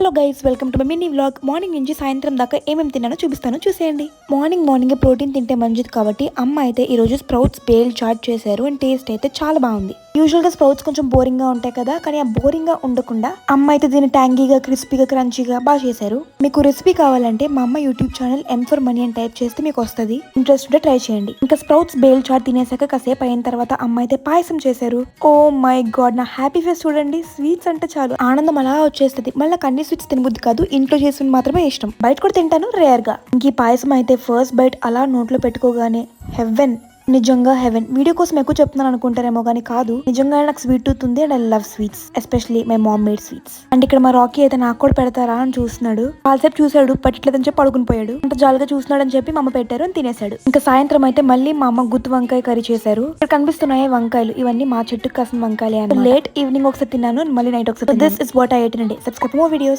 Hello guys, welcome to my mini vlog. Morning నుంచి సాయంత్రం దాకా ఏమేమి తిన్నానో చూపిస్తాను, చూసేయండి. మార్నింగ్ ప్రోటీన్ తింటే మంచిది కాబట్టి అమ్మ అయితే ఈ రోజు స్ప్రౌట్స్ బేల్ చాట్ చేశారు. అండ్ టేస్ట్ అయితే చాలా బాగుంది. యూజువల్ గా స్ప్రౌట్స్ కొంచెం బోరింగ్ గా ఉంటాయి కదా, కానీ ఆ బోరింగ్ గా ఉండకుండా అమ్మ అయితే దీన్ని ట్యాంగీగా, క్రిస్పీగా, క్రంచీగా బాగా చేశారు. మీకు రెసిపీ కావాలంటే మా అమ్మ YouTube channel M for money అని టైప్ చేస్తే మీకు వస్తుంది. ఇంట్రెస్ట్ ఉంటే ట్రై చేయండి. ఇంకా స్ప్రౌట్స్ బేల్ చాట్ తినేసాక కాసేపు అయిన తర్వాత అమ్మ అయితే పాయసం చేశారు. ఓ మై గాడ్, నా హ్యాపీ ఫేస్ చూడండి. స్వీట్స్ అంటే చాలు ఆనందం అలా వచ్చేస్తుంది. మళ్ళీ అన్ని స్వీట్స్ తినబుద్ది కాదు, ఇంట్లో చేసి మాత్రమే ఇష్టం. బయట కూడా తింటాను రేర్ గా. ఇంక ఈ పాయసం అయితే ఫస్ట్ బైట్ అలా నోట్లో పెట్టుకోగానే హెవెన్, నిజంగా హెవెన్. వీడియో కోసం ఎక్కువ చెప్తున్నాను అనుకుంటారేమో కానీ కాదు, నిజంగా నాకు స్వీట్ టూత్ ఉంది. And I love sweets, especially my mom made sweets. And ఇక్కడ మా రాకీ అయితే నాకు కూడా పెడతారా అని చూస్తున్నాడు. కాల్సేపు చూసాడు, పట్టట్లేదని చెప్పి పడుకుని పోయాడు. అంత జాలిగా చూస్తున్నాడు అని చెప్పి మా అమ్మ పెట్టారు అని తినేశాడు. ఇంకా సాయంత్రం అయితే మళ్ళీ మా అమ్మ గుత్తి వంకాయ కర్రీ చేశారు. ఇక్కడ కనిపిస్తున్నాయి వంకాయలు, ఇవన్నీ మా చెట్టుకు కాసిన వంకాయలే. లేట్ ఈవినింగ్ ఒకసారి తిన్నాను, మళ్ళీ నైట్ ఒకసారి. This is what I at in day. Subscribe more videos.